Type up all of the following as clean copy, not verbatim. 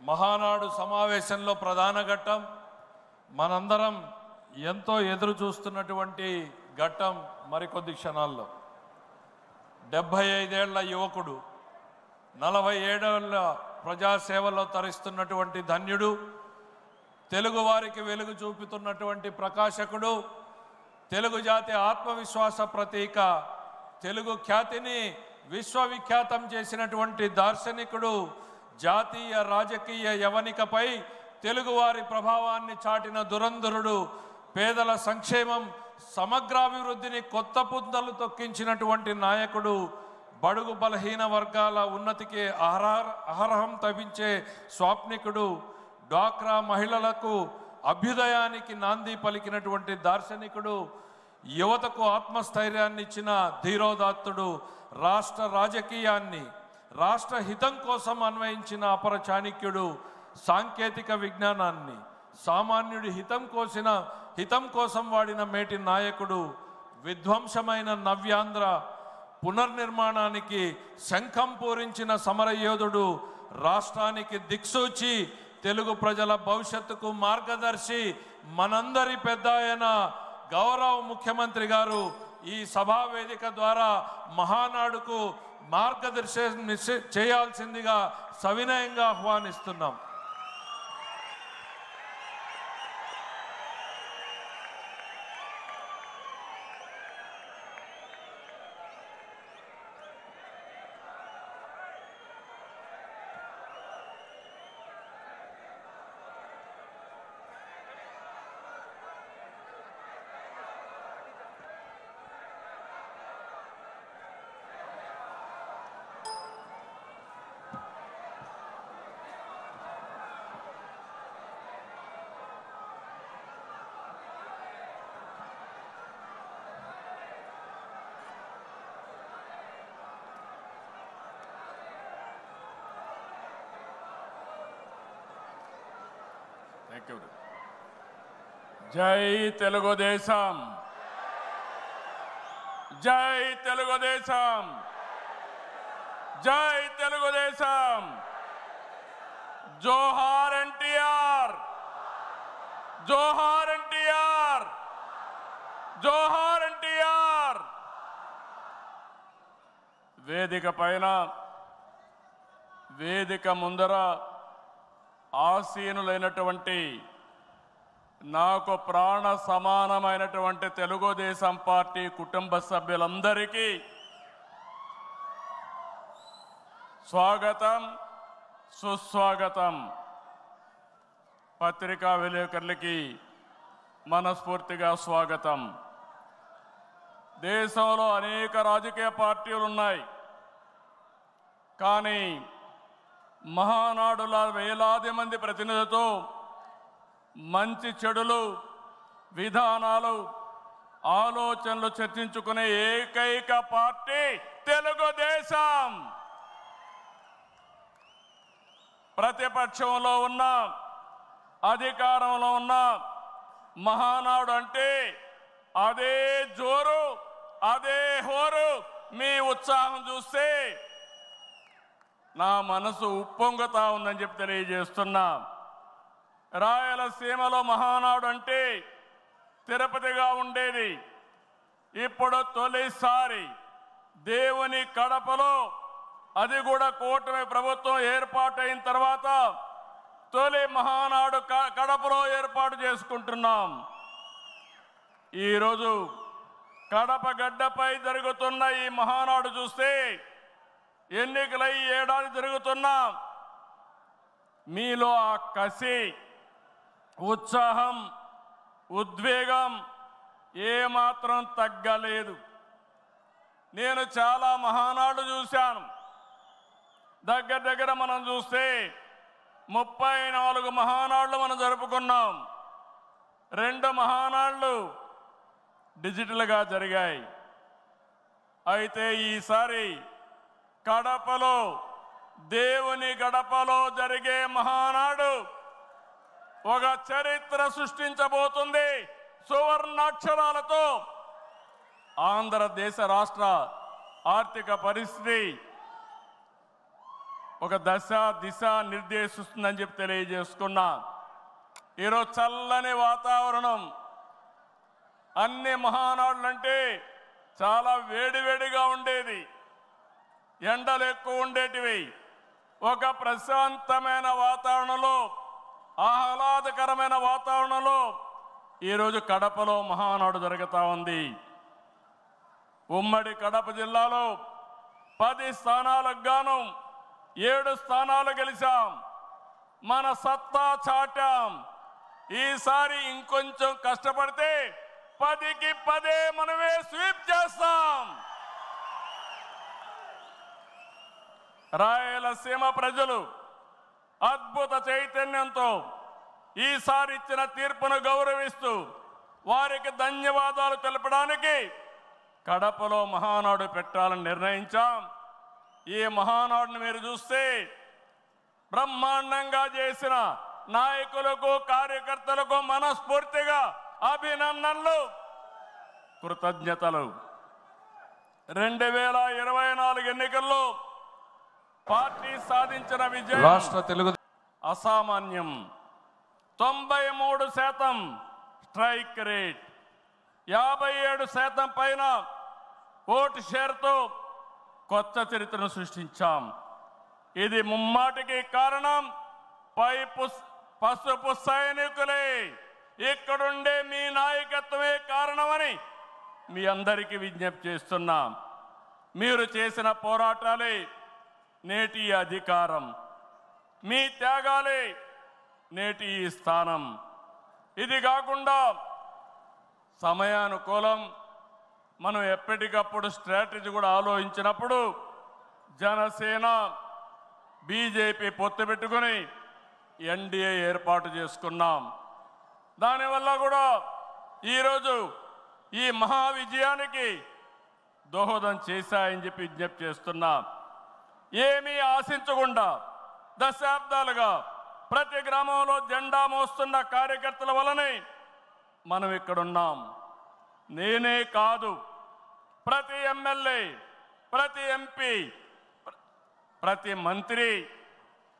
మహానాడు సమావేశంలో ప్రధాన ఘట్టం, మనందరం ఎంతో ఎదురు చూస్తున్నటువంటి ఘట్టం మరికొద్ది క్షణాల్లో. 75 ఏళ్ల యువకుడు, 47 ఏళ్ల ప్రజాసేవలో తరిస్తున్నటువంటి ధన్యుడు, తెలుగు వారికి వెలుగు చూపుతున్నటువంటి ప్రకాశకుడు, తెలుగు జాతి ఆత్మవిశ్వాస ప్రతీక, తెలుగు ఖ్యాతిని విశ్వవిఖ్యాతం చేసినటువంటి దార్శనికుడు, జాతీయ రాజకీయ యవనికపై తెలుగువారి ప్రభావాన్ని చాటిన దురంధరుడు, పేదల సంక్షేమం సమగ్రాభివృద్ధిని కొత్త పుంతలు తొక్కించినటువంటి నాయకుడు, బడుగు బలహీన వర్గాల ఉన్నతికి అహరహం తపించే స్వాప్నికుడు, డ్వాక్రా మహిళలకు అభ్యుదయానికి నాంది పలికినటువంటి దార్శనికుడు, యువతకు ఆత్మస్థైర్యాన్ని ఇచ్చిన ధీరోదాత్తుడు, రాష్ట్ర రాజకీయాన్ని రాష్ట్ర హితం కోసం అన్వయించిన అపర చాణక్యుడు, సాంకేతిక విజ్ఞానాన్ని సామాన్యుడి హితం కోసం వాడిన మేటి నాయకుడు, విధ్వంసమైన నవ్యాంధ్ర పునర్నిర్మాణానికి శంఖం పూరించిన సమరయోధుడు, రాష్ట్రానికి దిక్సూచి, తెలుగు ప్రజల భవిష్యత్తుకు మార్గదర్శి, మనందరి పెద్ద ఆయన గౌరవ ముఖ్యమంత్రి గారు ఈ సభా వేదిక ద్వారా మహానాడుకు మార్గదర్శనం చేయాల్సిందిగా సవినయంగా ఆహ్వానిస్తున్నాం. జై తెలుగుదేశం, జై తెలుగుదేశం, జై తెలుగుదేశం. జోహార్ ఎన్టీఆర్, జోహార్ ఎన్టీఆర్, జోహార్ ఎన్టీఆర్. వేదిక పైన, వేదిక ముందర ఆసీనులైనటువంటి నాకు ప్రాణ సమానమైనటువంటి తెలుగుదేశం పార్టీ కుటుంబ సభ్యులందరికీ స్వాగతం, సుస్వాగతం. పత్రికా విలేకరులకి మనస్ఫూర్తిగా స్వాగతం. దేశంలో అనేక రాజకీయ పార్టీలు ఉన్నాయి, కానీ మహానాడుల వేలాది మంది ప్రతినిధులతో మంచి చెడులు, విధానాలు, ఆలోచనలు చర్చించుకునే ఏకైక పార్టీ తెలుగుదేశం. ప్రతిపక్షంలో ఉన్న, అధికారంలో ఉన్న మహానాడు అంటే అదే జోరు, అదే హోరు. మీ ఉత్సాహం చూస్తే నా మనసు ఉప్పొంగుతా ఉందని చెప్పి తెలియజేస్తున్నా. రాయలసీమలో మహానాడు అంటే తిరుపతిగా ఉండేది. ఇప్పుడు తొలిసారి దేవుని కడపలో, అది కూడా కూటమి ప్రభుత్వం ఏర్పాటైన తర్వాత తొలి మహానాడు కడపలో ఏర్పాటు చేసుకుంటున్నాం. ఈరోజు కడప గడ్డపై జరుగుతున్న ఈ మహానాడు చూస్తే ఎన్నికలై ఏడాది జరుగుతున్నా మీలో ఆ కసి, ఉత్సాహం, ఉద్వేగం ఏమాత్రం తగ్గలేదు. నేను చాలా మహానాడు చూశాను. దగ్గర మనం చూస్తే 34 మహానాడులు మనం జరుపుకున్నాం. 2 మహానాడులు డిజిటల్గా జరిగాయి. అయితే ఈసారి కడపలో, దేవుని గడపలో జరిగే మహానాడు ఒక చరిత్ర సృష్టించబోతుంది. సువర్ణాక్షరాలతో ఆంధ్రదేశ రాష్ట్ర ఆర్థిక పరిస్థితి, ఒక దశ దిశ నిర్దేశిస్తుందని చెప్పి తెలియజేసుకున్నా. ఈరోజు చల్లని వాతావరణం. అన్ని మహానాడులంటే చాలా వేడివేడిగా ఉండేది, ఎండలు ఎక్కువ ఉండేటివి. ఒక ప్రశాంతమైన వాతావరణంలో, ఆహ్లాదకరమైన వాతావరణంలో ఈరోజు కడపలో మహానాడు జరుగుతూ ఉంది. ఉమ్మడి కడప జిల్లాలో 10 స్థానాలకు గాను 7 స్థానాలు గెలిచాం. మన సత్తా చాటాం. ఈసారి ఇంకొంచెం కష్టపడితే 10కి 10 మనమే స్వీప్ చేస్తాం. రాయలసీమ ప్రజలు అద్భుత చైతన్యంతో ఈసారి ఇచ్చిన తీర్పును గౌరవిస్తూ వారికి ధన్యవాదాలు తెలపడానికి కడపలో మహానాడు పెట్టాలని నిర్ణయించాం. ఈ మహానాడును మీరు చూస్తే బ్రహ్మాండంగా చేసిన నాయకులకు, కార్యకర్తలకు మనస్ఫూర్తిగా అభినందనలు, కృతజ్ఞతలు. 2024 ఎన్నికల్లో పార్టీ సాధించిన విజయం రాష్ట్ర తెలుగు అసామాన్యం. 93% స్ట్రైక్ రేట్, 57% పైన ఓటు షేర్తో కొత్త చరిత్రను సృష్టించాం. ఇది ముమ్మాటికి కారణం పసుపు సైనికులే, ఇక్కడుండే మీ నాయకత్వమే కారణమని మీ అందరికీ విజ్ఞప్తి చేస్తున్నాం. మీరు చేసిన పోరాటాలే నేటి అధికారం, మీ త్యాగాలే నేటి ఈ స్థానం. ఇది కాకుండా సమయానుకూలం మనం ఎప్పటికప్పుడు స్ట్రాటజీ కూడా ఆలోచించినప్పుడు జనసేన బీజేపీ పొత్తు పెట్టుకుని ఎన్డీఏ ఏర్పాటు చేసుకున్నాం. దానివల్ల కూడా ఈరోజు ఈ మహా విజయానికి దోహదం చేశాయని చెప్పి విజ్ఞప్తి చేస్తున్నాం. ఏమీ ఆశించకుండా దశాబ్దాలుగా ప్రతి గ్రామంలో జెండా మోస్తున్న కార్యకర్తల వలనే మనం ఇక్కడున్నాం. నేనే కాదు, ప్రతి ఎమ్మెల్యే, ప్రతి ఎంపీ, ప్రతి మంత్రి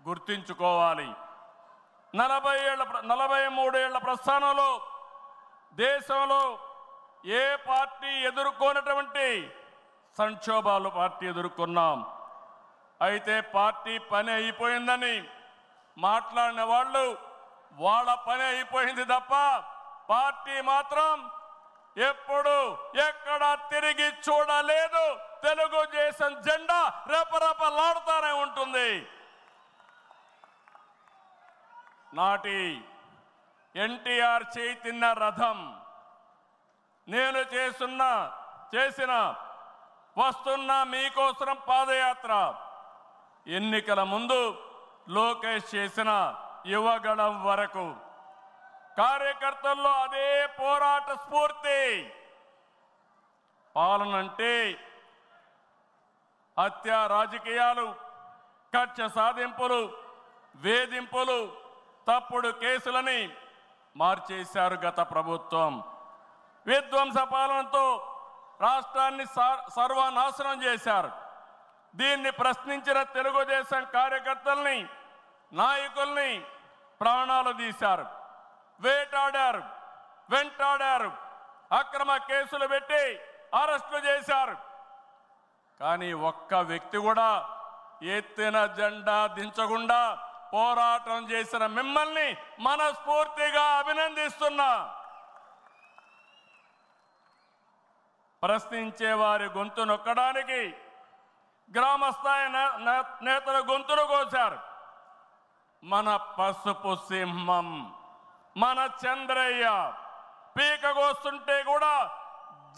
గుర్తించుకోవాలి. 43 ఏళ్ల ప్రస్థానంలో దేశంలో ఏ పార్టీ ఎదుర్కొన్నటువంటి సంక్షోభాలు పార్టీ ఎదుర్కొన్నాం. అయితే పార్టీ పని అయిపోయిందని మాట్లాడిన వాళ్ళు వాళ్ళ పని అయిపోయింది తప్ప పార్టీ మాత్రం ఎప్పుడు ఎక్కడ తిరిగి చూడలేదు. తెలుగుదేశం జెండా రెపరెపలాడుతూనే ఉంటుంది. నాటి ఎన్టీఆర్ చైతన్య రథం నేను చేసిన వస్తున్న మీకోసం పాదయాత్ర, ఎన్నికల ముందు లోకేష్ చేసిన యువగళం వరకు కార్యకర్తల్లో అదే పోరాట స్ఫూర్తి. పాలనంటే హత్య రాజకీయాలు, కక్ష సాధింపులు, వేధింపులు, తప్పుడు కేసులని మార్చేశారు గత ప్రభుత్వం. విధ్వంస పాలనతో రాష్ట్రాన్ని సర్వనాశనం చేశారు. దీన్ని ప్రశ్నించిన తెలుగుదేశం కార్యకర్తల్ని, నాయకుల్ని ప్రాణాలు తీశారు, వేటాడారు, వెంటాడారు, అక్రమ కేసులు పెట్టి అరెస్టులు చేశారు. కానీ ఒక్క వ్యక్తి కూడా ఎత్తిన జెండా దించకుండా పోరాటం చేసిన మిమ్మల్ని మనస్ఫూర్తిగా అభినందిస్తున్నా. ప్రశ్నించే వారి గొంతు నొక్కడానికి గ్రామస్థాయి నేతల గొంతులు కోశారు. మన పసుపు సింహం, మన చంద్రయ్య పీకగోస్తుంటే కూడా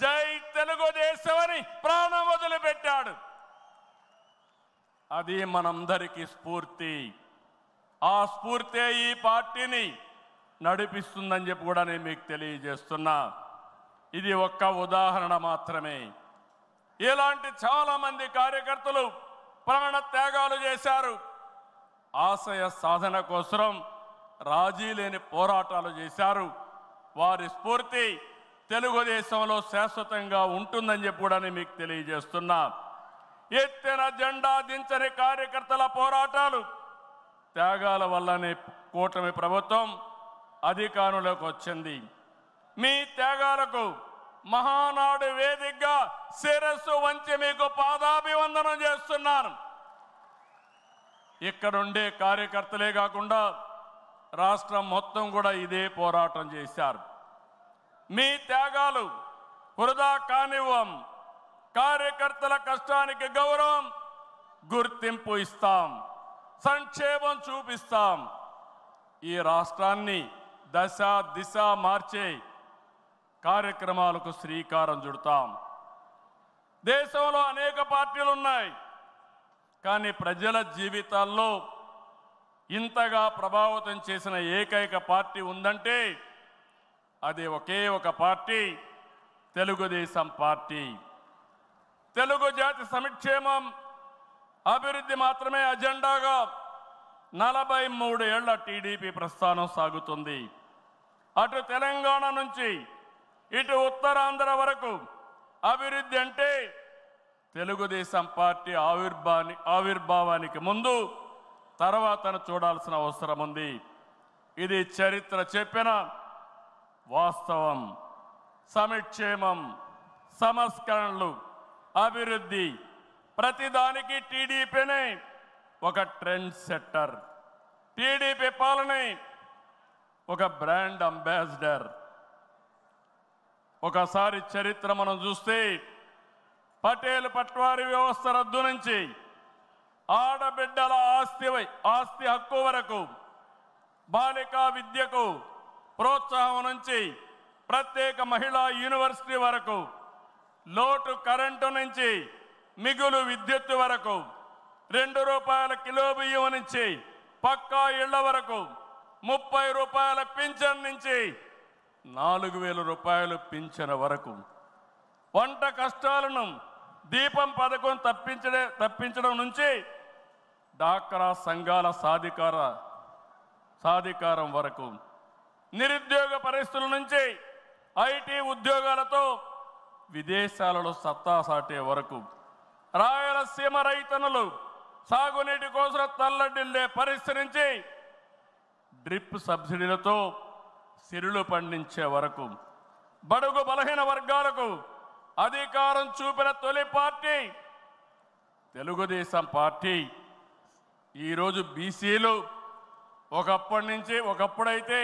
జై తెలుగుదేశం అని ప్రాణం వదిలిపెట్టాడు. అది మనందరికీ స్ఫూర్తి. ఆ స్ఫూర్తే ఈ పార్టీని నడిపిస్తుందని చెప్పి కూడా నేను మీకు తెలియజేస్తున్నా. ఇది ఒక్క ఉదాహరణ మాత్రమే. ఇలాంటి చాలా మంది కార్యకర్తలు ప్రాణ త్యాగాలు చేశారు. ఆశయ సాధన కోసం రాజీ లేని పోరాటాలు చేశారు. వారి స్ఫూర్తి తెలుగుదేశంలో శాశ్వతంగా ఉంటుందని చెప్పి కూడా నేను మీకు తెలియజేస్తున్నా. ఎత్తిన జెండా దించని కార్యకర్తల పోరాటాలు త్యాగాల వల్లనే కూటమి ప్రభుత్వం అధికారంలోకి వచ్చింది. మీ త్యాగాలకు మహానాడు వేదికగా శిరస్సు వంచి మీకు పాదాభివందనం చేస్తున్నాను. ఇక్కడుండే కార్యకర్తలే కాకుండా రాష్ట్రం మొత్తం కూడా ఇదే పోరాటం చేశారు. మీ త్యాగాలు వృధా కానివ్వం. కార్యకర్తల కష్టానికి గౌరవం, గుర్తింపు ఇస్తాం, సంక్షేమం చూపిస్తాం. ఈ రాష్ట్రాన్ని దశ దిశ మార్చే కార్యక్రమాలకు శ్రీకారం చుడతాం. దేశంలో అనేక పార్టీలు ఉన్నాయి, కానీ ప్రజల జీవితాల్లో ఇంతగా ప్రభావితం చేసిన ఏకైక పార్టీ ఉందంటే అది ఒకే ఒక పార్టీ, తెలుగుదేశం పార్టీ. తెలుగు జాతి సంక్షేమం, అభివృద్ధి మాత్రమే అజెండాగా 43 ఏళ్ల టీడీపీ ప్రస్థానం సాగుతుంది. అటు తెలంగాణ నుంచి ఇటు ఉత్తరాంధ్ర వరకు అభివృద్ధి అంటే తెలుగుదేశం పార్టీ ఆవిర్భావానికి ముందు తర్వాతను చూడాల్సిన అవసరం ఉంది. ఇది చరిత్ర చెప్పిన వాస్తవం. సంక్షేమం, సంస్కరణలు, అభివృద్ధి, ప్రతిదానికి టీడీపీనే ఒక ట్రెండ్ సెట్టర్. టీడీపీ పాలనే ఒక బ్రాండ్ అంబాసిడర్. ఒకసారి చరిత్ర మనం చూస్తే పటేల్ పట్వారీ వ్యవస్థ రద్దు నుంచి ఆడబిడ్డల ఆస్తి హక్కు వరకు, బాలికా విద్యకు ప్రోత్సాహం నుంచి ప్రత్యేక మహిళా యూనివర్సిటీ వరకు, లోటు కరెంటు నుంచి మిగులు విద్యుత్ వరకు, 2 రూపాయల కిలో బియ్యం నుంచి పక్కా ఇళ్ల వరకు, 30 రూపాయల పింఛన్ నుంచి 4,000 రూపాయలు పింఛన్ వరకు, వంట కష్టాలను దీపం పథకం తప్పించడం నుంచి డాక్రా సంఘాల సాధికారం వరకు, నిరుద్యోగ పరిస్థితుల నుంచి ఐటీ ఉద్యోగాలతో విదేశాలలో సత్తా సాటే వరకు, రాయలసీమ రైతన్నులు సాగునీటి కోసం తల్లడిల్లే పరిస్థితి నుంచి డ్రిప్ సబ్సిడీలతో సిరులు పండించే వరకు, బడుగు బలహీన వర్గాలకు అధికారం చూపిన తొలి పార్టీ తెలుగుదేశం పార్టీ. ఈరోజు బీసీలు ఒకప్పుడైతే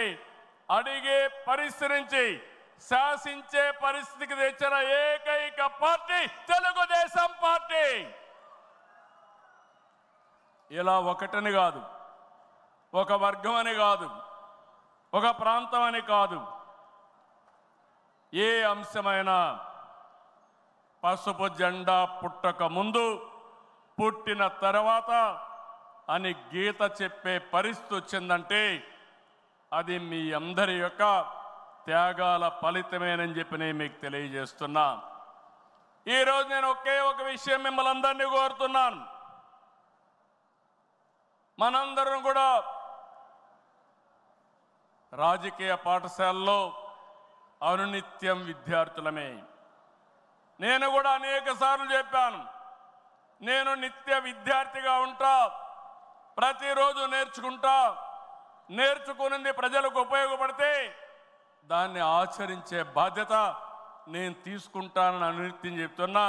అడిగే పరిస్థితి నుంచి శాసించే పరిస్థితికి తెచ్చిన ఏకైక పార్టీ తెలుగుదేశం పార్టీ. ఇలా ఒకటని కాదు, ఒక వర్గం అని కాదు, ఒక ప్రాంతం అని కాదు, ఏ అంశమైనా పసుపు జెండా పుట్టక ముందు, పుట్టిన తర్వాత అని గీత చెప్పే పరిస్థితి వచ్చిందంటే అది మీ అందరి యొక్క త్యాగాల ఫలితమేనని చెప్పి నేను మీకు తెలియజేస్తున్నా. ఈరోజు నేను ఒకే ఒక విషయం మిమ్మల్ని అందరినీ కోరుతున్నాను. మనందరం కూడా రాజకీయ పాఠశాలలో అనునిత్యం విద్యార్థులమే. నేను కూడా అనేక సార్లు చెప్పాను, నేను నిత్య విద్యార్థిగా ఉంటా, ప్రతిరోజు నేర్చుకుంటా, నేర్చుకున్నది ప్రజలకు ఉపయోగపడితే దాన్ని ఆచరించే బాధ్యత నేను తీసుకుంటానని అనునిత్యం చెప్తున్నా.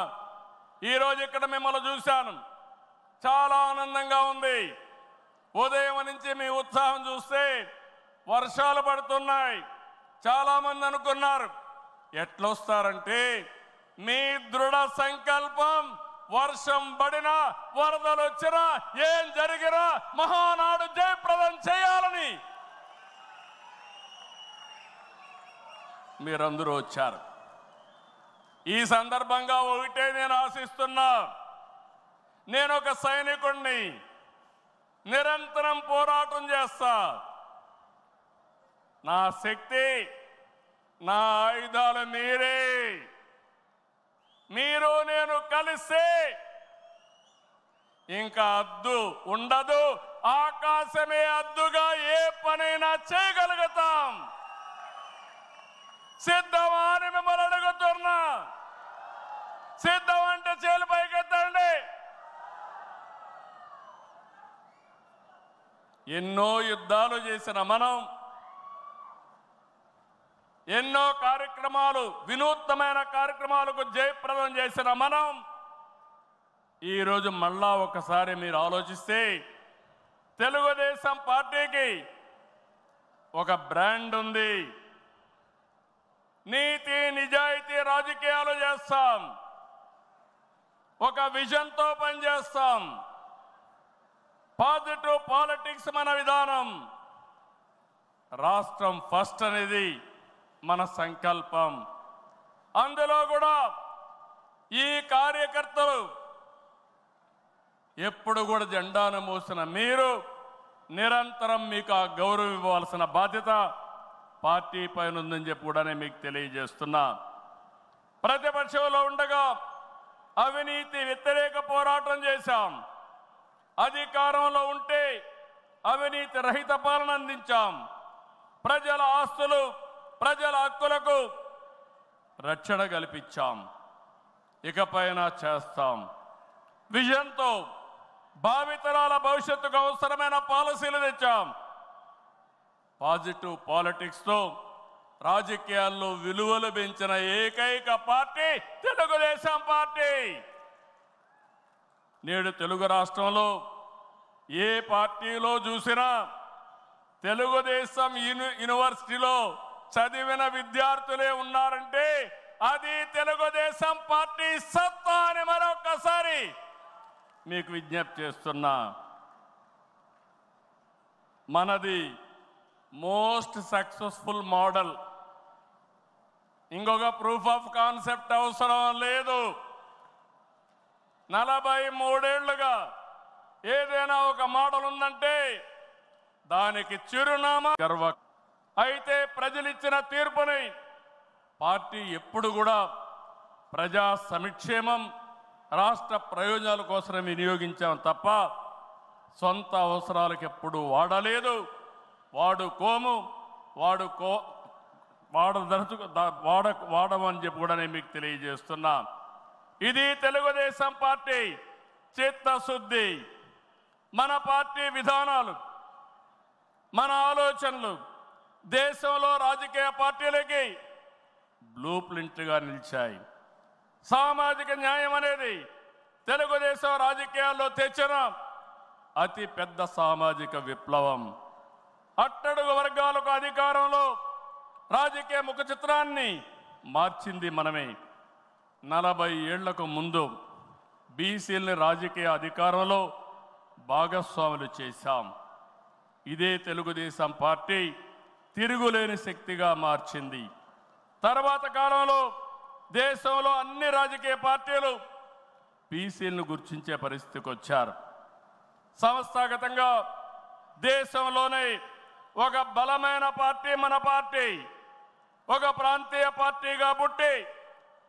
ఈరోజు ఇక్కడ మిమ్మల్ని చూశాను, చాలా ఆనందంగా ఉంది. ఉదయం నుంచి మీ ఉత్సాహం చూస్తే వర్షాలు పడుతున్నాయి. చాలామంది అనుకున్నారు ఎట్లొస్తారంటే మీ దృఢ సంకల్పం, వర్షం పడినా వరదలు వచ్చినా ఏం జరిగినా మహానాడు జయప్రదం చేయాలని మీరందరూ వచ్చారు. ఈ సందర్భంగా ఒకటే నేను ఆశిస్తున్నా, నేను ఒక సైనికుణ్ణి, నిరంతరం పోరాటం చేస్తా. నా శక్తి, నా ఆయుధాలు మీరే. మీరు నేను కలిస్తే ఇంకా అద్దు ఉండదు, ఆకాశమే అద్దుగా ఏ పనైనా చేయగలుగుతాం. సిద్ధమా అని మిమ్మల్ని అడుగుతున్నా. సిద్ధం అంటే చేలు పైకెత్తండి. ఎన్నో యుద్ధాలు చేసిన మనం, ఎన్నో కార్యక్రమాలు, వినూత్నమైన కార్యక్రమాలకు జయప్రదం చేసిన మనం ఈరోజు మళ్ళా ఒకసారి మీరు ఆలోచిస్తే తెలుగుదేశం పార్టీకి ఒక బ్రాండ్ ఉంది. నీతి నిజాయితీ రాజకీయాలు చేస్తాం, ఒక విజన్తో పనిచేస్తాం. పాజిటివ్ పాలిటిక్స్ మన విధానం. రాష్ట్రం ఫస్ట్ అనేది మన సంకల్పం. అందులో కూడా ఈ కార్యకర్తలు ఎప్పుడు కూడా జెండాను మోసిన మీరు నిరంతరం మీకు ఆ గౌరవం ఇవ్వాల్సిన బాధ్యత పార్టీ పైన ఉందని చెప్పి కూడా నేను మీకు తెలియజేస్తున్నా. ప్రతిపక్షంలో ఉండగా అవినీతి వ్యతిరేక పోరాటం చేశాం. అధికారంలో ఉంటే అవినీతి రహిత పాలన అందించాం. ప్రజల ఆస్తులు, ప్రజల హక్కులకు రక్షణ కల్పించాం. ఇకపైన చేస్తాం. విజన్తో భావితరాల భవిష్యత్తుకు అవసరమైన పాలసీలు తెచ్చాం. పాజిటివ్ పాలిటిక్స్తో రాజకీయాల్లో విలువలు పెంచిన ఏకైక పార్టీ తెలుగుదేశం పార్టీ. నేడు తెలుగు రాష్ట్రంలో ఏ పార్టీలో చూసినా తెలుగుదేశం యూనివర్సిటీలో చదివిన విద్యార్థులే ఉన్నారంటే అది తెలుగుదేశం పార్టీ సత్తా అని మరొకసారి మీకు విజ్ఞప్తి చేస్తున్నా. మనది మోస్ట్ సక్సెస్ఫుల్ మోడల్. ఇంకొక ప్రూఫ్ ఆఫ్ కాన్సెప్ట్ అవసరం లేదు. 43 ఏళ్లుగా ఏదైనా ఒక మోడల్ ఉందంటే దానికి చిరునామా గర్వ. అయితే ప్రజలిచ్చిన తీర్పుని పార్టీ ఎప్పుడు కూడా ప్రజా సంక్షేమం, రాష్ట్ర ప్రయోజనాల కోసం వినియోగించాం తప్ప సొంత అవసరాలకు ఎప్పుడు వాడలేదు, వాడుకోము, వాడమని చెప్పి కూడా నేను మీకు తెలియజేస్తున్నా. ఇది తెలుగుదేశం పార్టీ చిత్తశుద్ధి. మన పార్టీ విధానాలు, మన ఆలోచనలు దేశంలో రాజకీయ పార్టీలకి బ్లూ ప్రింట్గా నిలిచాయి. సామాజిక న్యాయం అనేది తెలుగుదేశం రాజకీయాల్లో తెచ్చిన అతి పెద్ద సామాజిక విప్లవం. అట్టడుగు వర్గాలకు అధికారంలో రాజకీయ ముఖ చిత్రాన్ని మార్చింది మనమే. 40 ఏళ్లకు ముందు బీసీలని రాజకీయ అధికారంలో భాగస్వాములు చేశాం. ఇదే తెలుగుదేశం పార్టీ తిరుగులేని శక్తిగా మార్చింది. తర్వాత కాలంలో దేశంలో అన్ని రాజకీయ పార్టీలు బీసీలను గుర్తించే పరిస్థితికి వచ్చారు. సంస్థాగతంగా దేశంలోనే ఒక బలమైన పార్టీ మన పార్టీ. ఒక ప్రాంతీయ పార్టీగా పుట్టి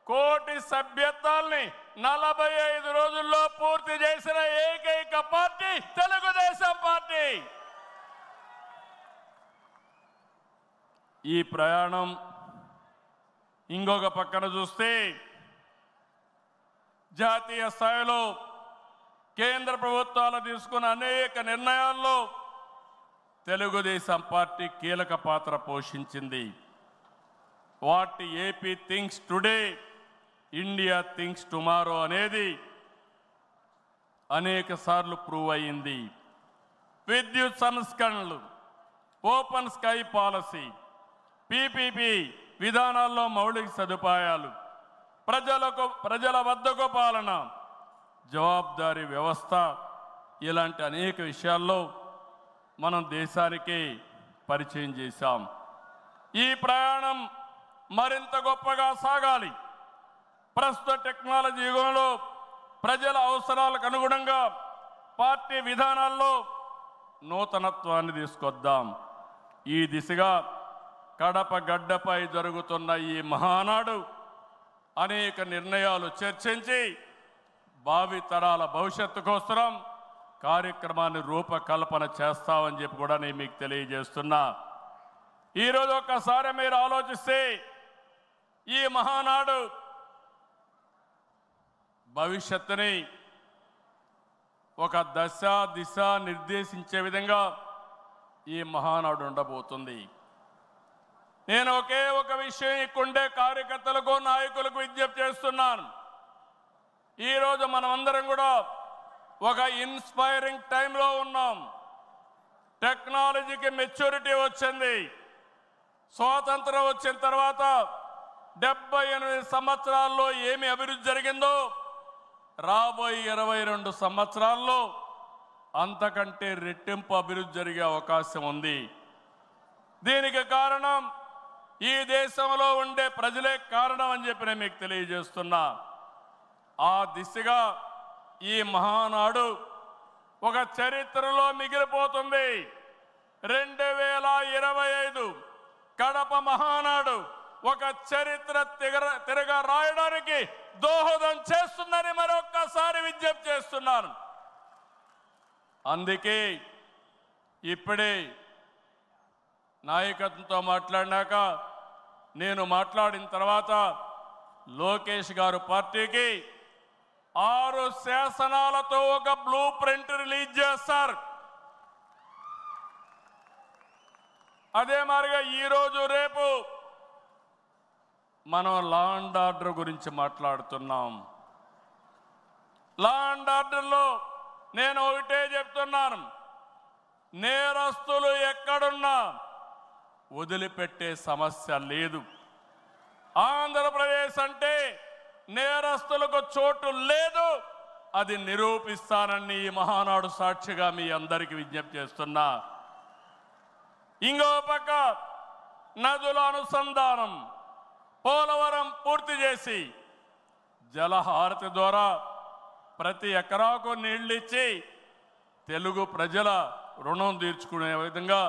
కోటి సభ్యత్వాల్ని 45 రోజుల్లో పూర్తి చేసిన ఏకైక పార్టీ తెలుగుదేశం పార్టీ. ఈ ప్రయాణం ఇంకొక పక్కన చూస్తే జాతీయ స్థాయిలో కేంద్ర ప్రభుత్వాలు తీసుకున్న అనేక నిర్ణయాల్లో తెలుగుదేశం పార్టీ కీలక పాత్ర పోషించింది. What AP thinks today, India thinks tomorrow అనేది అనేక సార్లు ప్రూవ్ అయింది. విద్యుత్ సంస్కరణలు, ఓపెన్ స్కై పాలసీ, పీపీపీ విధానాల్లో మౌలిక సదుపాయాలు, ప్రజల వద్దకు పాలన, జవాబుదారీ వ్యవస్థ, ఇలాంటి అనేక విషయాల్లో మనం దేశానికి పరిచయం చేశాం. ఈ ప్రయాణం మరింత గొప్పగా సాగాలి. ప్రస్తుత టెక్నాలజీ యుగంలో ప్రజల అవసరాలకు అనుగుణంగా పార్టీ విధానాల్లో నూతనత్వాన్ని తీసుకొద్దాం. ఈ దిశగా కడప గడ్డపై జరుగుతున్న ఈ మహానాడు అనేక నిర్ణయాలు చర్చించి భావితరాల భవిష్యత్తు కోసం కార్యక్రమాన్ని రూపకల్పన చేస్తామని చెప్పి కూడా నేను మీకు తెలియజేస్తున్నా. ఈరోజు ఒక్కసారి మీరు ఆలోచిస్తే ఈ మహానాడు భవిష్యత్తుని ఒక దశ దిశ నిర్దేశించే విధంగా ఈ మహానాడు ఉండబోతుంది. నేను ఒకే ఒక విషయం ఇక్కడుండే కార్యకర్తలకు నాయకులకు విజ్ఞప్తి చేస్తున్నాను. ఈరోజు మనమందరం కూడా ఒక ఇన్స్పైరింగ్ టైంలో ఉన్నాం. టెక్నాలజీకి మెచ్యూరిటీ వచ్చింది. స్వాతంత్రం వచ్చిన తర్వాత 78 సంవత్సరాల్లో ఏమి అభివృద్ధి జరిగిందో రాబోయే 22 సంవత్సరాల్లో అంతకంటే రెట్టింపు అభివృద్ధి జరిగే అవకాశం ఉంది. దీనికి కారణం ఈ దేశంలో ఉండే ప్రజలే కారణం అని చెప్పి నేను మీకు తెలియజేస్తున్నా. ఆ దిశగా ఈ మహానాడు ఒక చరిత్రలో మిగిలిపోతుంది. 2025 కడప మహానాడు ఒక చరిత్ర తిరగ రాయడానికి దోహదం చేస్తుందని మరొక్కసారి విజ్ఞప్తి చేస్తున్నాను. అందుకే ఇప్పుడే నాయకత్వంతో మాట్లాడినాక నేను మాట్లాడిన తర్వాత లోకేష్ గారు పార్టీకి 6 శాసనాలతో ఒక బ్లూ ప్రింట్ రిలీజ్ చేస్తారు. అదే మాదిరిగా ఈరోజు రేపు మనం లా అండ్ ఆర్డర్ గురించి మాట్లాడుతున్నాం. లా అండ్ ఆర్డర్లో నేను ఒకటే చెప్తున్నాను, నేరస్తులు ఎక్కడున్నా వదిలిపెట్టే సమస్య లేదు. ఆంధ్రప్రదేశ్ అంటే నేరస్తులకు చోటు లేదు. అది నిరూపిస్తానని ఈ మహానాడు సాక్షిగా మీ అందరికీ విజ్ఞప్తి చేస్తున్నా. ఇంకో పక్క నదుల అనుసంధానం పోలవరం పూర్తి చేసి జలహారతి ద్వారా ప్రతి ఎకరాకు నీళ్ళిచ్చి తెలుగు ప్రజల రుణం తీర్చుకునే విధంగా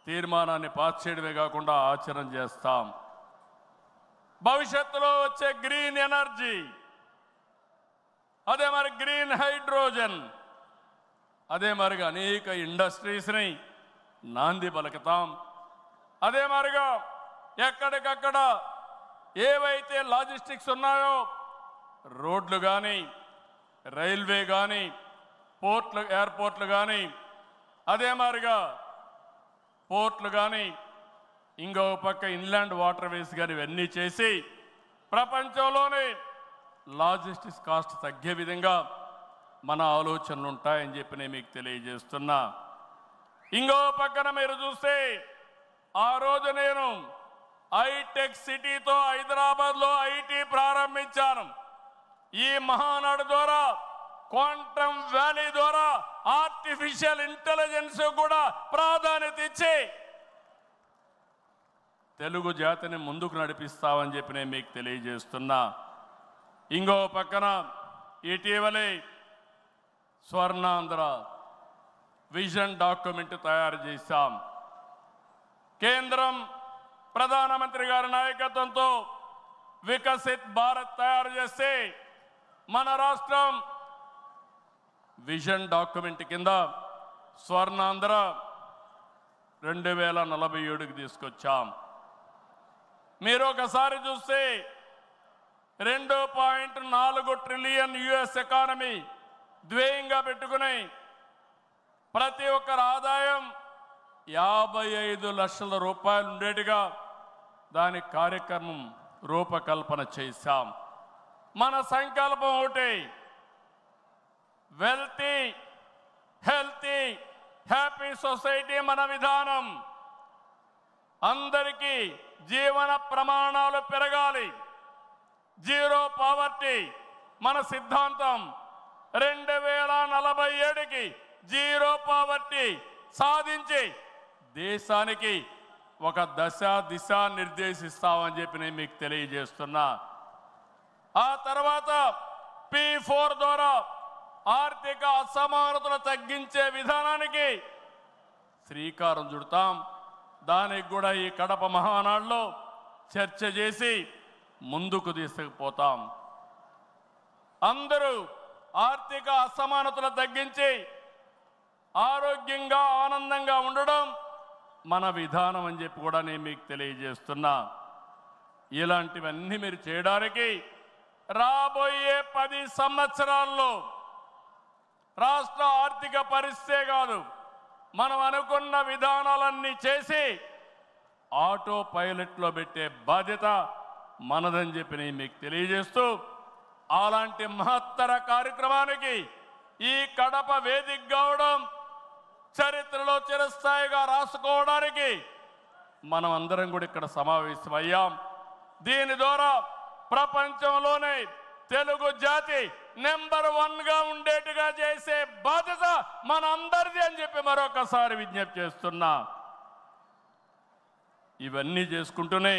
తీర్మానాన్ని పాస్ చేయడమే కాకుండా ఆచరణ చేస్తాం. భవిష్యత్తులో వచ్చే గ్రీన్ ఎనర్జీ, అదే మరి గ్రీన్ హైడ్రోజన్, అదే మరిగా అనేక ఇండస్ట్రీస్ని నాంది పలుకుతాం. అదే మరిగా ఎక్కడికక్కడ ఏవైతే లాజిస్టిక్స్ ఉన్నాయో రోడ్లు కానీ రైల్వే కానీ పోర్ట్లు ఎయిర్పోర్ట్లు కానీ అదే మాదిరిగా పోర్ట్లు కానీ ఇంకో పక్క ఇన్లాండ్ వాటర్ వేస్ కానీ ఇవన్నీ చేసి ప్రపంచంలోనే లాజిస్టిక్స్ కాస్ట్ తగ్గే విధంగా మన ఆలోచనలు ఉంటాయని చెప్పి నేను మీకు తెలియజేస్తున్నా. ఇంకో పక్కన మీరు చూస్తే ఆ రోజు నేను హైటెక్ సిటీతో హైదరాబాద్లో ఐటీ ప్రారంభించాను. ఈ మహానాడు ద్వారా క్వాంటమ్ వ్యాలీ ద్వారా ఆర్టిఫిషియల్ ఇంటెలిజెన్స్ కూడా ప్రాధాన్యత ఇచ్చి తెలుగు జాతిని ముందుకు నడిపిస్తామని చెప్పి నేను మీకు తెలియజేస్తున్నా. ఇంకో పక్కన ఇటీవలే స్వర్ణాంధ్ర విజన్ డాక్యుమెంట్ తయారు చేశాం. కేంద్రం ప్రధానమంత్రి గారి నాయకత్వంతో వికసిత్ భారత్ తయారు చేస్తే మన రాష్ట్రం విజన్ డాక్యుమెంట్ కింద స్వర్ణాంధ్ర 2047కి తీసుకొచ్చాం. మీరు ఒకసారి చూస్తే 2.4 ట్రిలియన్ యుఎస్ ఎకానమీ ధ్యేయంగా పెట్టుకుని ప్రతి ఒక్కరి ఆదాయం 55 లక్షల రూపాయలు ఉండేట్టుగా దాని కార్యక్రమం రూపకల్పన చేశాం. మన సంకల్పం ఒకటి, వెల్తీ హెల్తీ హ్యాపీ సొసైటీ మన విధానం. అందరికీ జీవన ప్రమాణాలు పెరగాలి, జీరో పావర్టీ మన సిద్ధాంతం. 2047కి జీరో పావర్టీ సాధించి దేశానికి ఒక దిశ నిర్దేశిస్తామని చెప్పి నేను మీకు తెలియజేస్తున్నా. ఆ తర్వాత P4 ద్వారా ఆర్థిక అసమానతలు తగ్గించే విధానానికి శ్రీకారం చుడతాం. దానికి కూడా ఈ కడప మహానాడులో చర్చ చేసి ముందుకు తీసుకుపోతాం. అందరూ ఆర్థిక అసమానతలు తగ్గించి ఆరోగ్యంగా ఆనందంగా ఉండడం మన విధానం అని చెప్పి కూడా నేను మీకు తెలియజేస్తున్నా. ఇలాంటివన్నీ మీరు చేయడానికి రాబోయే 10 సంవత్సరాల్లో రాష్ట్ర ఆర్థిక పరిస్థితే కాదు, మనం అనుకున్న విధానాలన్నీ చేసి ఆటో పైలట్లో పెట్టే బాధ్యత మనదని చెప్పి నేను మీకు తెలియజేస్తూ, అలాంటి మహత్తర కార్యక్రమానికి ఈ కడప వేదిక కావడం చరిత్రలో చిరస్థాయిగా రాసుకోవడానికి మనం అందరం కూడా ఇక్కడ సమావేశమయ్యాం. దీని ద్వారా ప్రపంచంలోనే తెలుగు జాతి నెంబర్ 1గా ఉండేట్టుగా చేసే బాధ్యత మన అందరిది అని చెప్పి మరొకసారి విజ్ఞప్తి చేస్తున్నా. ఇవన్నీ చేసుకుంటూనే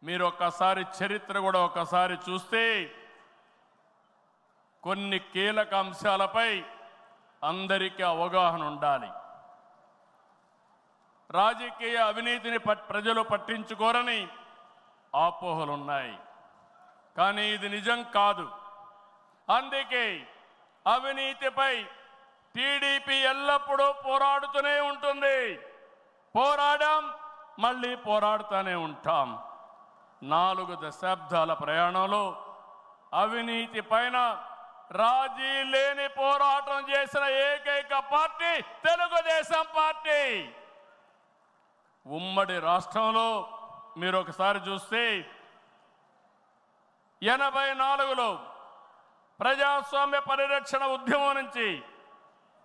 మీరు ఒక్కసారి చరిత్ర కూడా ఒకసారి చూస్తే కొన్ని కీలక అంశాలపై అందరికీ అవగాహన ఉండాలి. రాజకీయ అవినీతిని ప్రజలు పట్టించుకోరని అపోహలున్నాయి, కానీ ఇది నిజం కాదు. అందుకే అవినీతిపై టీడీపీ ఎల్లప్పుడూ పోరాడుతూనే ఉంటుంది. పోరాడాం, మళ్ళీ పోరాడుతూనే ఉంటాం. 4 దశాబ్దాల ప్రయాణంలో అవినీతి పైన రాజీ లేని పోరాటం చేసిన ఏకైక పార్టీ తెలుగుదేశం పార్టీ. ఉమ్మడి రాష్ట్రంలో మీరు ఒకసారి చూస్తే 84లో ప్రజాస్వామ్య పరిరక్షణ ఉద్యమం నుంచి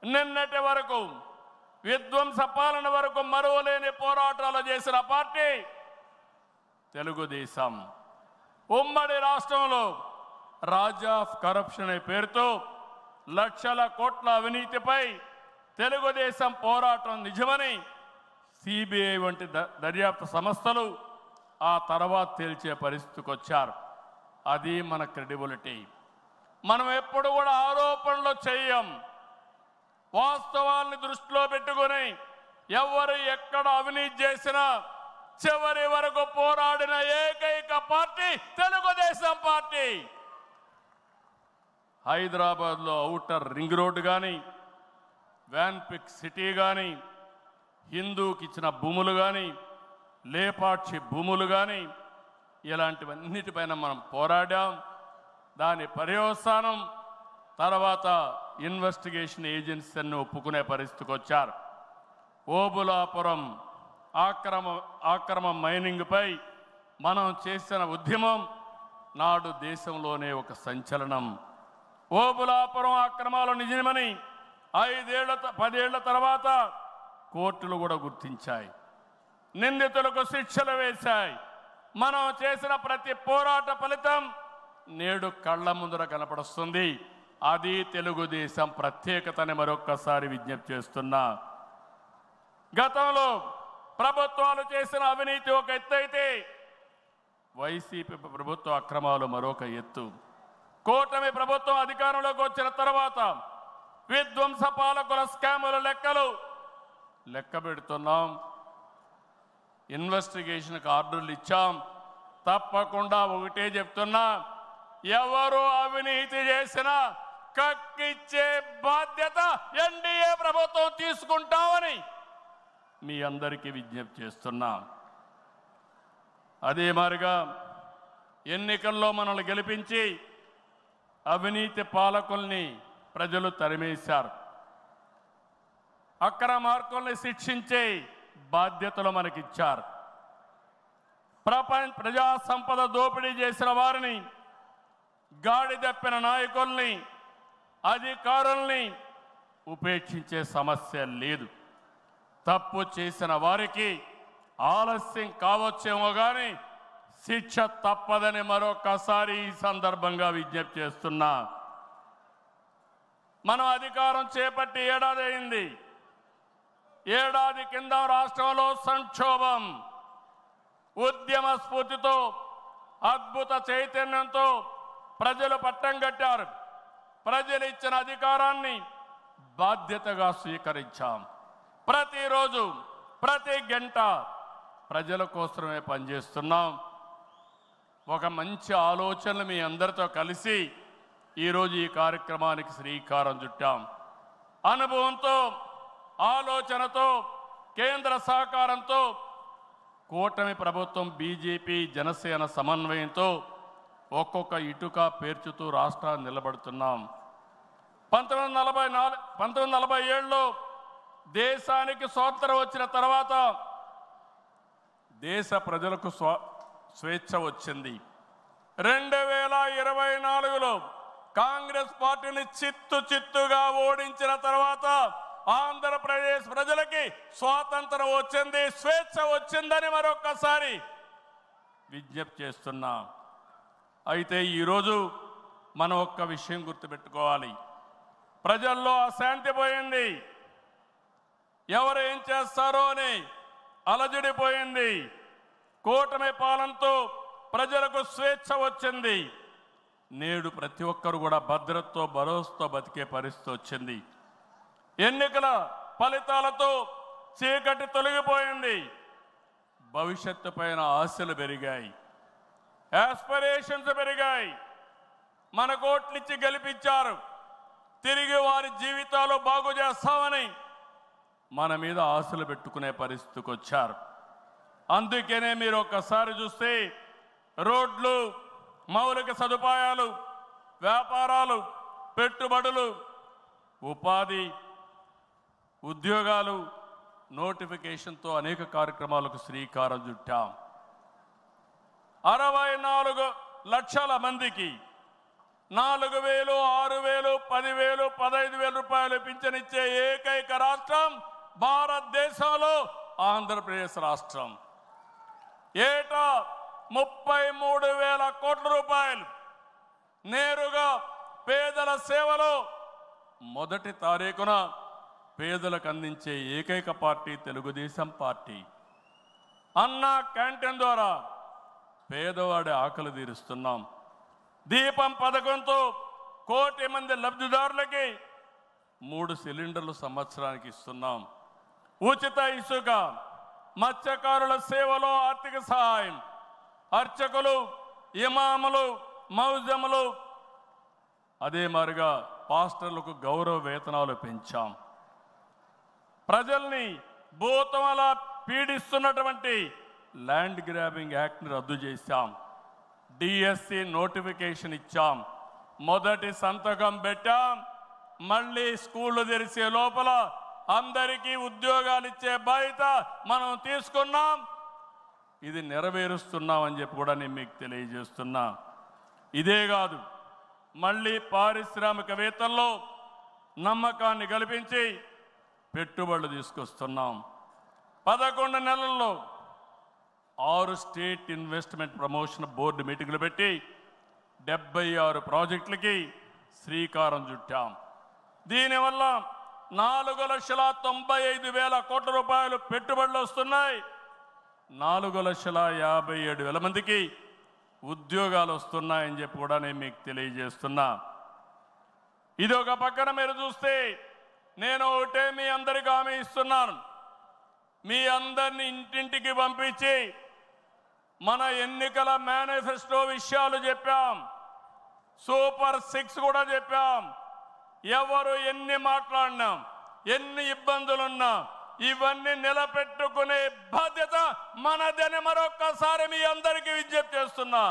నిన్నటి వరకు విధ్వంస పాలన వరకు మరువలేని పోరాటాలు చేసిన పార్టీ తెలుగుదేశం. ఉమ్మడి రాష్ట్రంలో రాజ్ ఆఫ్ కరప్షన్ అనే పేరుతో లక్షల కోట్ల అవినీతిపై తెలుగుదేశం పోరాటం నిజమని సిబిఐ వంటి దర్యాప్తు సంస్థలు ఆ తర్వాత తేల్చే పరిస్థితికి వచ్చారు. అది మన క్రెడిబిలిటీ. మనం ఎప్పుడు కూడా ఆరోపణలు చేయం. వాస్తవాల్ని దృష్టిలో పెట్టుకొని ఎవరు ఎక్కడ అవినీతి చేసినా చివరి వరకు పోరాడిన ఏకైక పార్టీ తెలుగుదేశం పార్టీ. హైదరాబాద్లో ఔటర్ రింగ్ రోడ్డు కానీ, వ్యాన్పిక్ సిటీ కానీ, హిందూకి ఇచ్చిన భూములు కానీ, లేపాక్షి భూములు కానీ, ఇలాంటివన్నిటిపైన మనం పోరాడాం. దాని పర్యవసానం తర్వాత ఇన్వెస్టిగేషన్ ఏజెన్సీని ఒప్పుకునే పరిస్థితికి వచ్చారు. ఓబులాపురం ఆక్రమ మైనింగ్పై మనం చేసిన ఉద్యమం నాడు దేశంలోనే ఒక సంచలనం. ఓబులాపురం అక్రమాలు నిజమని 10 ఏళ్ల తర్వాత కోర్టులు కూడా గుర్తించాయి. నిందితులకు శిక్షలు వేశాయి. మనం చేసిన ప్రతి పోరాట ఫలితం నేడు కళ్ళ ముందర కనపడుస్తుంది. అది తెలుగుదేశం ప్రత్యేకతని మరొక్కసారి విజ్ఞప్తి చేస్తున్నా. గతంలో ప్రభుత్వాలు చేసిన అవినీతి ఒక ఎత్తు అయితే వైసీపీ ప్రభుత్వ అక్రమాలు మరొక ఎత్తు. కూటమి ప్రభుత్వం అధికారంలోకి వచ్చిన తర్వాత విధ్వంస పాలకుల స్కాముల లెక్క పెడుతున్నాం. ఇన్వెస్టిగేషన్కి ఆర్డర్లు ఇచ్చాం. తప్పకుండా ఒకటే చెప్తున్నా, ఎవరు అవినీతి చేసినా కక్కిచ్చే బాధ్యత ఎన్డీఏ ప్రభుత్వం తీసుకుంటామని మీ అందరికీ విజ్ఞప్తి చేస్తున్నా. అదే మాదిరిగా ఎన్నికల్లో మనల్ని గెలిపించి అవినీతి పాలకుల్ని ప్రజలు తరిమేశారు. అక్రమార్కుల్ని శిక్షించే బాధ్యతలు మనకిచ్చారు. ప్రజా సంపద దోపిడీ చేసిన వారిని, గాడి తప్పిన నాయకుల్ని, అధికారుల్ని ఉపేక్షించే సమస్య లేదు. తప్పు చేసిన వారికి ఆలస్యం కావచ్చేమో కానీ శిక్ష తప్పదని మరొకసారి ఈ సందర్భంగా విజ్ఞప్తి చేస్తున్నా. మనం అధికారం చేపట్టి ఏడాది అయింది. ఏడాది కింద రాష్ట్రంలో సంక్షోభం, ఉద్యమ స్ఫూర్తితో, అద్భుత చైతన్యంతో ప్రజలు పట్టం కట్టారు. ప్రజలు ఇచ్చిన అధికారాన్ని బాధ్యతగా స్వీకరించాం. ప్రతిరోజు ప్రతి గంట ప్రజల కోసమే పనిచేస్తున్నాం. ఒక మంచి ఆలోచనలు మీ అందరితో కలిసి ఈరోజు ఈ కార్యక్రమానికి శ్రీకారం చుట్టాం. అనుభవంతో, ఆలోచనతో, కేంద్ర సహకారంతో కూటమి ప్రభుత్వం బీజేపీ జనసేన సమన్వయంతో ఒక్కొక్క ఇటుక పేర్చుతూ రాష్ట్రాన్ని నిలబడుతున్నాం. 1947లో దేశానికి స్వాతంత్రం వచ్చిన తర్వాత దేశ ప్రజలకు స్వేచ్ఛ వచ్చింది. 2024లో కాంగ్రెస్ పార్టీని చిత్తుగా ఓడించిన తర్వాత ఆంధ్రప్రదేశ్ ప్రజలకి స్వాతంత్రం వచ్చింది, స్వేచ్ఛ వచ్చిందని మరొక్కసారి విజ్ఞప్తి చేస్తున్నా. అయితే ఈరోజు మనం ఒక్క విషయం గుర్తుపెట్టుకోవాలి. ప్రజల్లో అశాంతి పోయింది, ఎవరు ఏం చేస్తారో అని అలజడిపోయింది. కూటమి పాలనతో ప్రజలకు స్వేచ్ఛ వచ్చింది. నేడు ప్రతి ఒక్కరు కూడా భద్రతతో భరోసాతో బతికే పరిస్థితి వచ్చింది. ఎన్నికల ఫలితాలతో చీకటి తొలగిపోయింది. భవిష్యత్తు పైన ఆశలు పెరిగాయి, యాస్పిరేషన్స్ పెరిగాయి. మన కోట్లిచ్చి గెలిపించారు, తిరిగి వారి జీవితాలు బాగు చేస్తామని మన మీద ఆశలు పెట్టుకునే పరిస్థితికి వచ్చారు. అందుకనే మీరు ఒక్కసారి చూస్తే రోడ్లు, మౌలిక సదుపాయాలు, వ్యాపారాలు, పెట్టుబడులు, ఉపాధి, ఉద్యోగాలు, నోటిఫికేషన్తో అనేక కార్యక్రమాలకు శ్రీకారం చుట్టాం. 64 లక్షల మందికి 4,000, 6,000, 10,000, 15,000 రూపాయలు పింఛనిచ్చే ఏకైక రాష్ట్రం భారతదేశంలో ఆంధ్రప్రదేశ్ రాష్ట్రం. ఏటా 33,000 కోట్ల రూపాయలు నేరుగా పేదల సేవలో మొదటి తారీఖున పేదలకు అందించే ఏకైక పార్టీ తెలుగుదేశం పార్టీ. అన్నా క్యాంటీన్ ద్వారా పేదవాడి ఆకలి తీరుస్తున్నాం. దీపం పథకంతో 1 కోటి మంది లబ్ధిదారులకి 3 సిలిండర్లు సంవత్సరానికి ఇస్తున్నాం. ఉచిత ఇసుక, మత్స్యకారుల సేవలో ఆర్థిక సహాయం, అర్చకులు, ఇమాములు, మౌజములు, అదే మాదిరిగా పాస్టర్లకు గౌరవ వేతనాలు పెంచాం. ప్రజల్ని భూతమలా పీడిస్తున్నటువంటి ల్యాండ్ గ్రాబింగ్ యాక్ట్ని రద్దు చేశాం. డిఎస్సి నోటిఫికేషన్ ఇచ్చాం. మొదటి సంతకం పెట్టాం. మళ్ళీ స్కూళ్ళు తెరిచే లోపల అందరికీ ఉద్యోగాలు ఇచ్చే బాధ్యత మనం తీసుకున్నాం. ఇది నెరవేరుస్తున్నామని చెప్పి కూడా నేను మీకు తెలియజేస్తున్నా. ఇదే కాదు, మళ్ళీ పారిశ్రామికవేత్తల్లో నమ్మకాన్ని కల్పించి పెట్టుబడులు తీసుకొస్తున్నాం. 11 నెలల్లో 6 స్టేట్ ఇన్వెస్ట్మెంట్ ప్రమోషన్ బోర్డు మీటింగులు పెట్టి 76 ప్రాజెక్టులకి శ్రీకారం చుట్టాం. దీనివల్ల 4,95,000 కోట్ల రూపాయలు పెట్టుబడులు వస్తున్నాయి. 4,57,000 మందికి ఉద్యోగాలు వస్తున్నాయని చెప్పి కూడా నేను మీకు తెలియజేస్తున్నా. ఇది ఒక పక్కన మీరు చూస్తే నేను ఒకటే మీ అందరికీ హామీ ఇస్తున్నాను. మీ అందరిని ఇంటింటికి పంపించి మన ఎన్నికల మేనిఫెస్టో విషయాలు చెప్పాం. సూపర్ 6 కూడా చెప్పాం. ఎవరు ఎన్ని మాట్లాడినా, ఎన్ని ఇబ్బందులున్నా ఇవన్నీ నిలబెట్టుకునే బాధ్యత మనదని మరొక్కసారి మీ అందరికీ విజ్ఞప్తి చేస్తున్నా.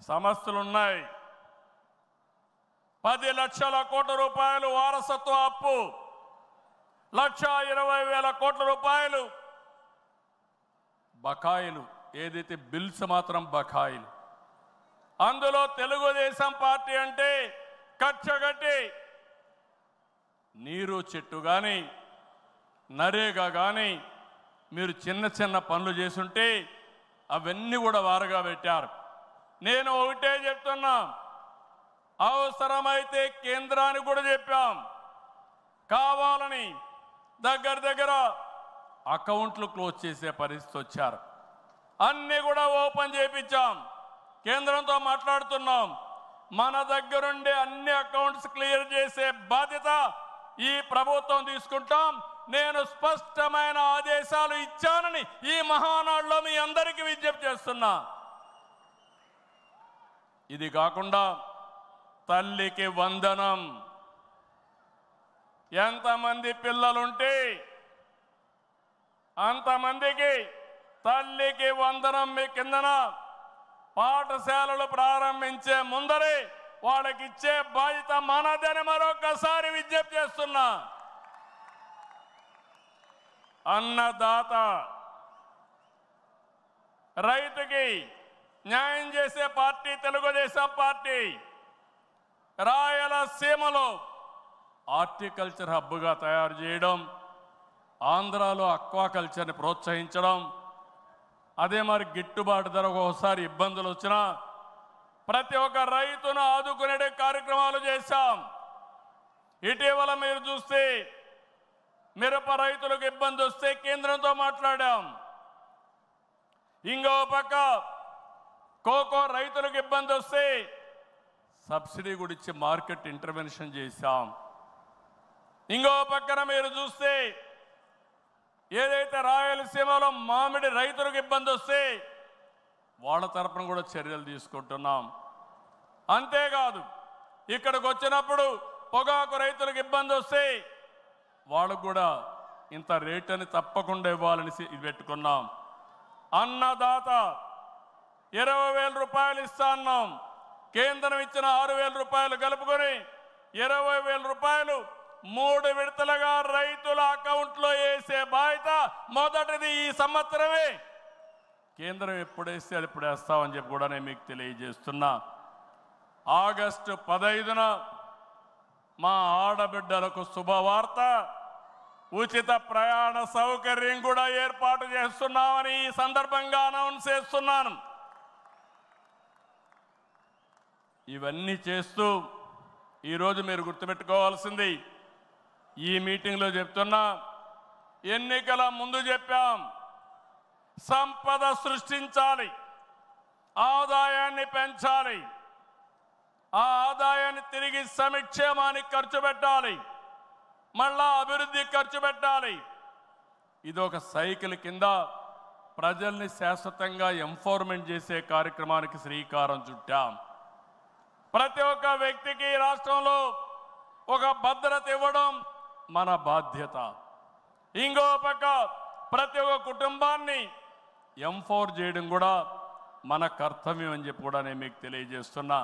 సమస్యలు ఉన్నాయి. 10 లక్షల కోట్ల రూపాయలు వారసత్వ అప్పు, 1,20,000 కోట్ల రూపాయలు బకాయిలు, ఏదైతే బిల్స్ మాత్రం బకాయిలు. అందులో తెలుగుదేశం పార్టీ అంటే కచ్చగట్టి నీరు చెట్టు కానీ, నరేగా కానీ మీరు చిన్న చిన్న పనులు చేసుంటే అవన్నీ కూడా వారగా పెట్టారు. నేను ఒకటే చెప్తున్నా, అవసరమైతే కేంద్రానికి కూడా చెప్పాం. కావాలని దగ్గర అకౌంట్లు క్లోజ్ చేసే పరిస్థితి వచ్చారు. అన్నీ కూడా ఓపెన్ చేయించాం. కేంద్రంతో మాట్లాడుతున్నాం. మన దగ్గరుండే అన్ని అకౌంట్స్ క్లియర్ చేసే బాధ్యత ఈ ప్రభుత్వం తీసుకుంటాం. నేను స్పష్టమైన ఆదేశాలు ఇచ్చానని ఈ మహానాడులో మీ అందరికీ విజ్ఞప్తి చేస్తున్నా. ఇది కాకుండా తల్లికి వందనం, ఎంతమంది పిల్లలుంటే అంతమందికి తల్లికి వందనం మీ కిందన పాఠశాలలు ప్రారంభించే ముందరే వాళ్ళకి ఇచ్చే బాధ్యత మనదని మరొకసారి విజ్ఞప్తి చేస్తున్నా. అన్నదాత రైతుకి న్యాయం చేసే పార్టీ తెలుగుదేశం పార్టీ. రాయలసీమలో హార్టికల్చర్ హబ్గా తయారు చేయడం, ఆంధ్రాలో అక్వాకల్చర్ని ప్రోత్సహించడం, అదే మరి గిట్టుబాటు ధర ఒకసారి ఇబ్బందులు వచ్చినా ప్రతి ఒక్క రైతును ఆదుకునే కార్యక్రమాలు చేశాం. ఇటీవల మీరు చూస్తే మిరప రైతులకు ఇబ్బంది వస్తే కేంద్రంతో మాట్లాడాం. ఇంకో పక్క కోకో రైతులకు ఇబ్బంది వస్తే సబ్సిడీ కూడా ఇచ్చి మార్కెట్ ఇంటర్వెన్షన్ చేశాం. ఇంకో పక్కన మీరు చూస్తే ఏదైతే రాయలసీమలో మామిడి రైతులకు ఇబ్బంది వస్తే వాళ్ళ తరపున కూడా చర్యలు తీసుకుంటున్నాం. అంతేకాదు ఇక్కడికి వచ్చినప్పుడు పొగాకు రైతులకు ఇబ్బంది వస్తే వాళ్ళకు కూడా ఇంత రేట్ అని తప్పకుండా ఇవ్వాలని పెట్టుకున్నాం. అన్నదాత 20,000 రూపాయలు ఇస్తా అన్నాం. కేంద్రం ఇచ్చిన 6,000 రూపాయలు కలుపుకొని 20,000 రూపాయలు 3 విడతలుగా రైతుల అకౌంట్లో వేసే బాధ్యత మొదటిది ఈ సంవత్సరమే. కేంద్రం ఎప్పుడు వేస్తే అది ఇప్పుడు వేస్తామని చెప్పి కూడా నేను మీకు తెలియజేస్తున్నా. ఆగస్టు 15న మా ఆడబిడ్డలకు శుభవార్త, ఉచిత ప్రయాణ సౌకర్యం కూడా ఏర్పాటు చేస్తున్నామని ఈ సందర్భంగా అనౌన్స్ చేస్తున్నాను. ఇవన్నీ చేస్తూ ఈరోజు మీరు గుర్తుపెట్టుకోవాల్సింది, ఈ మీటింగ్లో చెప్తున్నా, ఎన్నికల ముందు చెప్పాం, సంపద సృష్టించాలి, ఆదాయాన్ని పెంచాలి, ఆ ఆదాయాన్ని తిరిగి సంక్షేమానికి ఖర్చు పెట్టాలి, మళ్ళా అభివృద్ధికి ఖర్చు పెట్టాలి. ఇది ఒక సైకిల్ కింద ప్రజల్ని శాశ్వతంగా ఎంపవర్మెంట్ చేసే కార్యక్రమానికి శ్రీకారం చుట్టాం. ప్రతి ఒక్క వ్యక్తికి రాష్ట్రంలో ఒక భద్రత ఇవ్వడం మన బాధ్యత. ఇంకో పక్క ప్రతి ఒక్క కుటుంబాన్ని ఎంపవర్ చేయడం కూడా మన కర్తవ్యం అని చెప్పి కూడా నేను మీకు తెలియజేస్తున్నా.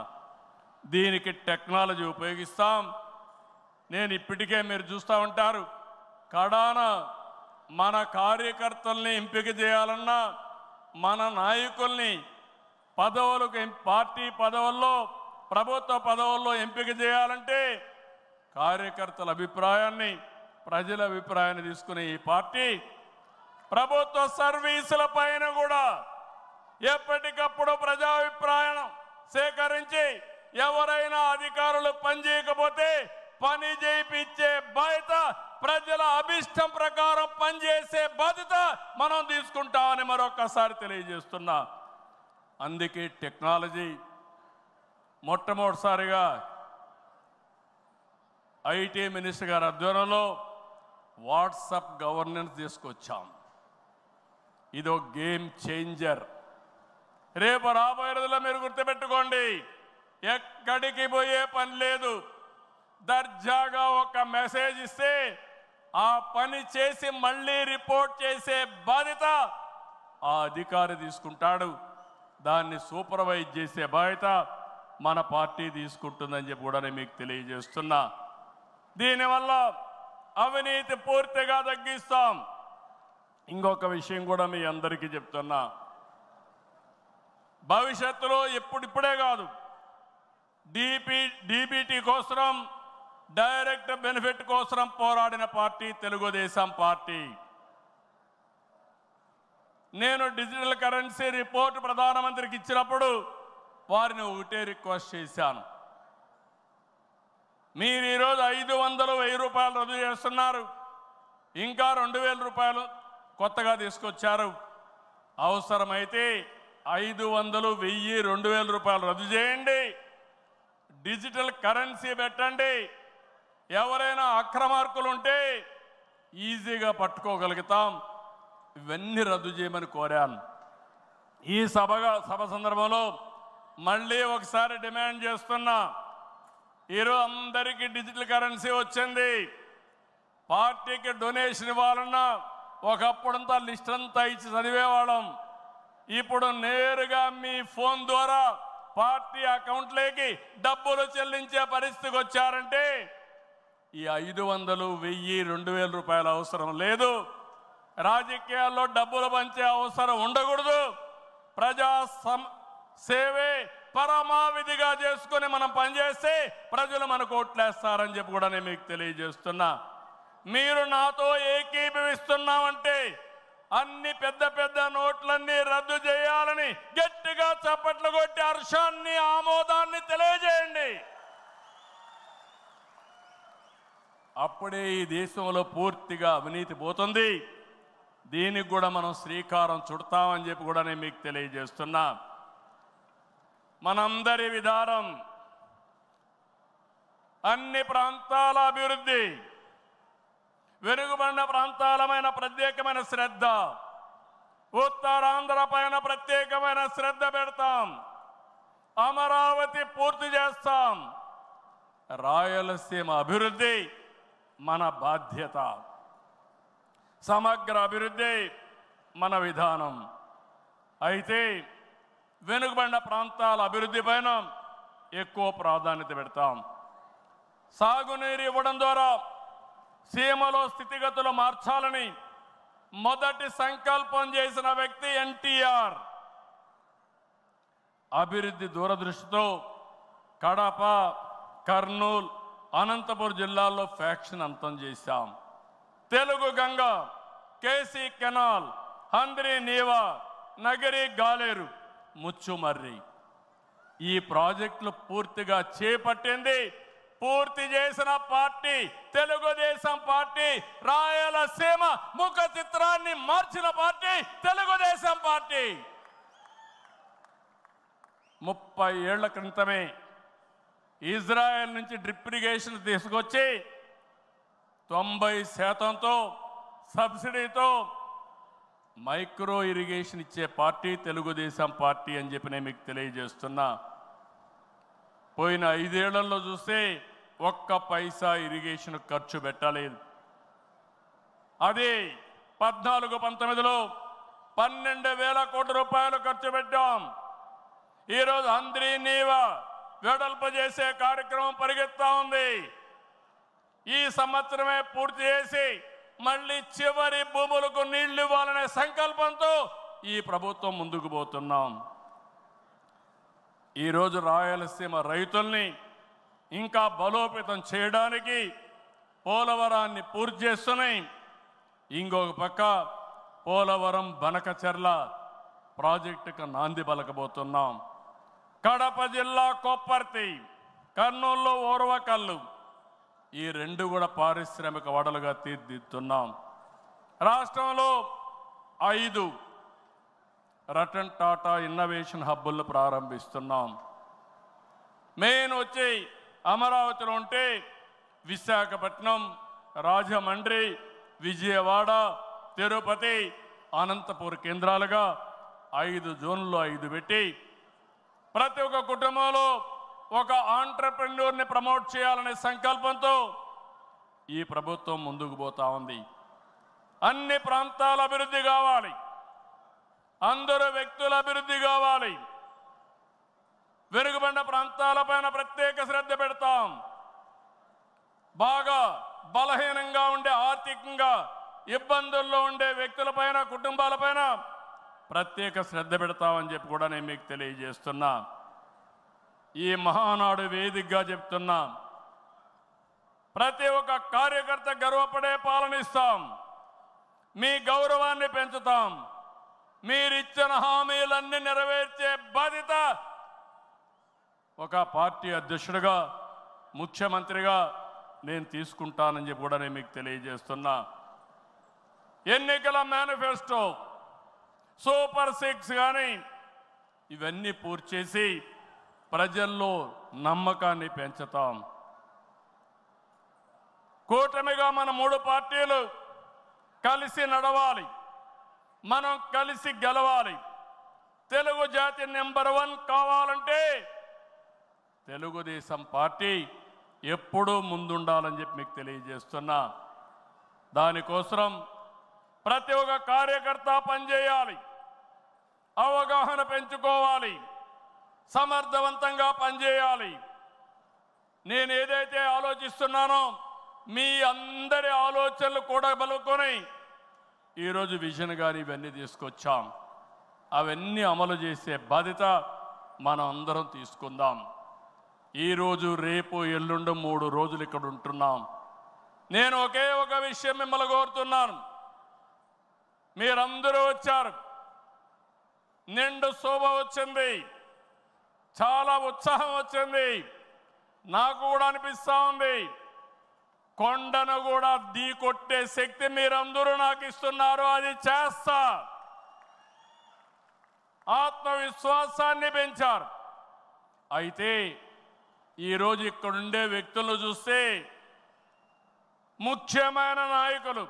దీనికి టెక్నాలజీ ఉపయోగిస్తాం. నేను ఇప్పటికే మీరు చూస్తూ ఉంటారు, కడాన మన కార్యకర్తల్ని ఎంపిక చేయాలన్నా, మన నాయకుల్ని పదవులకు, పార్టీ పదవుల్లో, ప్రభుత్వ పదవుల్లో ఎంపిక చేయాలంటే కార్యకర్తల అభిప్రాయాన్ని, ప్రజల అభిప్రాయాన్ని తీసుకునే ఈ పార్టీ ప్రభుత్వ సర్వీసుల పైన కూడా ఎప్పటికప్పుడు ప్రజాభిప్రాయం సేకరించి ఎవరైనా అధికారులు పనిచేయకపోతే పని చేయించే బాధ్యత, ప్రజల అభిష్టం ప్రకారం పనిచేసే బాధ్యత మనం తీసుకుంటామని మరొకసారి తెలియజేస్తున్నా. అందుకే టెక్నాలజీ మొట్టమొదటిసారిగా ఐటీ మినిస్టర్ గారి ఆధ్వర్యంలో వాట్సాప్ గవర్నెన్స్ తీసుకొచ్చాం. ఇదో గేమ్ చేంజర్. రేపు రాబోయే రోజుల్లో మీరు గుర్తుపెట్టుకోండి, ఎక్కడికి పోయే పని లేదు. దర్జాగా ఒక మెసేజ్ ఇస్తే ఆ పని చేసి మళ్ళీ రిపోర్ట్ చేసే బాధ్యత ఆ అధికారి తీసుకుంటాడు. దాన్ని సూపర్వైజ్ చేసే బాధ్యత మన పార్టీ తీసుకుంటుందని చెప్పి కూడా నేను మీకు తెలియజేస్తున్నా. దీనివల్ల అవినీతి పూర్తిగా తగ్గిస్తాం. ఇంకొక విషయం కూడా మీ అందరికీ చెప్తున్నా, భవిష్యత్తులో ఇప్పుడే కాదు, డీబీటీ కోసం, డైరెక్ట్ బెనిఫిట్ కోసం పోరాడిన పార్టీ తెలుగుదేశం పార్టీ. నేను డిజిటల్ కరెన్సీ రిపోర్ట్ ప్రధానమంత్రికి ఇచ్చినప్పుడు వారిని ఒకటే రిక్వెస్ట్ చేశాను, మీరు ఈరోజు 500, 1000 రూపాయలు రద్దు చేస్తున్నారు, ఇంకా 2000 రూపాయలు కొత్తగా తీసుకొచ్చారు. అవసరమైతే 500, 1000, 2000 రూపాయలు రద్దు చేయండి, డిజిటల్ కరెన్సీ పెట్టండి. ఎవరైనా అక్రమార్కులు ఉంటే ఈజీగా పట్టుకోగలుగుతాం. ఇవన్నీ రద్దు చేయమని కోరాను. ఈ సభ సందర్భంలో మళ్ళీ ఒకసారి డిమాండ్ చేస్తున్నా, ఈరోజు అందరికీ డిజిటల్ కరెన్సీ వచ్చింది. పార్టీకి డొనేషన్ ఇవ్వాలన్నా ఒకప్పుడంతా లిస్ట్ అంతా ఇచ్చి చదివేవాళ్ళం. ఇప్పుడు నేరుగా మీ ఫోన్ ద్వారా పార్టీ అకౌంట్లోకి డబ్బులు చెల్లించే పరిస్థితికి వచ్చారంటే ఈ 500, 1000, 2000 రూపాయల అవసరం లేదు. రాజకీయాల్లో డబ్బులు పంచే అవసరం ఉండకూడదు. ప్రజా సేవే పరమావిధిగా చేసుకుని మనం పనిచేస్తే ప్రజలు మనకు ఓట్లేస్తారని చెప్పి కూడా నేను మీకు తెలియజేస్తున్నా. మీరు నాతో ఏకీభవిస్తున్నామంటే అన్ని పెద్ద పెద్ద నోట్లన్నీ రద్దు చేయాలని గట్టిగా చప్పట్లు కొట్టి హర్షాన్ని ఆమోదాన్ని తెలియజేయండి. అప్పుడే ఈ దేశంలో పూర్తిగా అవినీతి పోతుంది. దీనికి కూడా మనం శ్రీకారం చుడతామని చెప్పి కూడా నేను మీకు తెలియజేస్తున్నా. మనందరి విధానం అన్ని ప్రాంతాల అభివృద్ధి, వెనుకబడిన ప్రాంతాలమైన ప్రత్యేకమైన శ్రద్ధ, ఉత్తరాంధ్ర పైన ప్రత్యేకమైన శ్రద్ధ పెడతాం. అమరావతి పూర్తి చేస్తాం. రాయలసీమ అభివృద్ధి మన బాధ్యత. సమగ్ర అభివృద్ధి మన విధానం. అయితే వెనుకబడిన ప్రాంతాల అభివృద్ధి పైన ఎక్కువ ప్రాధాన్యత పెడతాం. సాగునీరు ఇవ్వడం ద్వారా సీమలో స్థితిగతులు మార్చాలని మొదటి సంకల్పం చేసిన వ్యక్తి ఎన్టీఆర్. అభివృద్ధి దూరదృష్టితో కడప, కర్నూలు, అనంతపురం జిల్లాల్లో ఫ్యాక్షన్ అంతం చేశాం. తెలుగు గంగ, కేసీ కెనాల్, హంద్రీ నీవా, నగరి గాలేరు, ముచ్చుమర్రి ఈ ప్రాజెక్టులు పూర్తిగా చేపట్టింది, పూర్తి చేసిన పార్టీ తెలుగుదేశం పార్టీ. రాయలసీమ ముఖ చిత్రాన్ని మార్చిన పార్టీ తెలుగుదేశం పార్టీ. 30 ఏళ్ల క్రితమే ఇజ్రాయెల్ నుంచి డ్రిప్ ఇరిగేషన్ తీసుకొచ్చి 90% సబ్సిడీతో మైక్రో ఇరిగేషన్ ఇచ్చే పార్టీ తెలుగుదేశం పార్టీ అని చెప్పి నేను మీకు తెలియజేస్తున్నా. పోయిన 5 ఏళ్లలో చూస్తే ఒక్క పైసా ఇరిగేషన్ ఖర్చు పెట్టలేదు. అది 14-19లో 12,000 కోట్ల రూపాయలు ఖర్చు పెట్టాం. ఈరోజు హంద్రీ నీవా వెడల్పు చేసే కార్యక్రమం పరిగెత్తా ఉంది. ఈ సంవత్సరమే పూర్తి చేసి మళ్ళీ చివరి భూములకు నీళ్లు ఇవ్వాలనే సంకల్పంతో ఈ ప్రభుత్వం ముందుకు పోతున్నాం. ఈరోజు రాయలసీమ రైతుల్ని ఇంకా బలోపేతం చేయడానికి పోలవరాన్ని పూర్తి చేస్తున్నాయి. ఇంకొక పక్క పోలవరం బనకచెర్ల ప్రాజెక్టుకు నాంది పలకబోతున్నాం. కడప జిల్లా కొప్పర్తి, కర్నూలులో ఓర్వకల్లు ఈ 2 కూడా పారిశ్రామిక వడలుగా తీర్చిదిద్దుతున్నాం. రాష్ట్రంలో 5 రతన్ టాటా ఇన్నోవేషన్ హబ్బులను ప్రారంభిస్తున్నాం. మెయిన్ వచ్చి అమరావతిలో ఉంటే విశాఖపట్నం, రాజమండ్రి, విజయవాడ, తిరుపతి, అనంతపూర్ కేంద్రాలుగా 5 జోన్లు 5 పెట్టి ప్రతి ఒక్క కుటుంబంలో ఒక ఆంట్రప్రెన్యూర్ని ప్రమోట్ చేయాలనే సంకల్పంతో ఈ ప్రభుత్వం ముందుకు పోతా ఉంది. అన్ని ప్రాంతాల అభివృద్ధి కావాలి, అందరూ వ్యక్తుల అభివృద్ధి కావాలి. వెనుకబడిన ప్రాంతాలపైన ప్రత్యేక శ్రద్ధ పెడతాం. బాగా బలహీనంగా ఉండే, ఆర్థికంగా ఇబ్బందుల్లో ఉండే వ్యక్తులపైన, కుటుంబాలపైన ప్రత్యేక శ్రద్ధ పెడతామని చెప్పి కూడా నేను మీకు తెలియజేస్తున్నా. ఈ మహానాడు వేదికగా చెప్తున్నా, ప్రతి ఒక్క కార్యకర్త గర్వపడే పాలనిస్తాం. మీ గౌరవాన్ని పెంచుతాం. మీరిచ్చిన హామీలన్నీ నెరవేర్చే బాధ్యత ఒక పార్టీ అధ్యక్షుడిగా, ముఖ్యమంత్రిగా నేను తీసుకుంటానని చెప్పి కూడా నేను మీకు తెలియజేస్తున్నా. ఎన్నికల మేనిఫెస్టో, సూపర్ 6 కానీ ఇవన్నీ పూర్తి చేసి ప్రజల్లో నమ్మకాన్ని పెంచుతాం. కూటమిగా మన 3 పార్టీలు కలిసి నడవాలి, మనం కలిసి గెలవాలి. తెలుగు జాతి నెంబర్ 1 కావాలంటే తెలుగుదేశం పార్టీ ఎప్పుడూ ముందుండాలని చెప్పి మీకు తెలియజేస్తున్నా. దానికోసం ప్రతి ఒక్క కార్యకర్త పనిచేయాలి, అవగాహన పెంచుకోవాలి, సమర్థవంతంగా పనిచేయాలి. నేను ఏదైతే ఆలోచిస్తున్నానో మీ అందరి ఆలోచనలు కూడా బలుకొని ఈరోజు విజన్ కానీ ఇవన్నీ తీసుకొచ్చాం. అవన్నీ అమలు చేసే బాధ్యత మనం అందరం తీసుకుందాం. ఈరోజు రేపు ఎల్లుండి 3 రోజులు ఇక్కడ ఉంటున్నాం. నేను ఒకే ఒక విషయం మిమ్మల్ని కోరుతున్నాను. మీరందరూ వచ్చారు, నిండు శోభ వచ్చింది, చాలా ఉత్సాహం వచ్చింది. నాకు కూడా అనిపిస్తూ ఉంది, కొండను కూడా ఢీ కొట్టే శక్తి మీరందరూ నాకు ఇస్తున్నారు. అది చేస్తా. ఆత్మవిశ్వాసాన్ని పెంచారు. అయితే ఈరోజు ఇక్కడుండే వ్యక్తులను చూస్తే ముఖ్యమైన నాయకులు,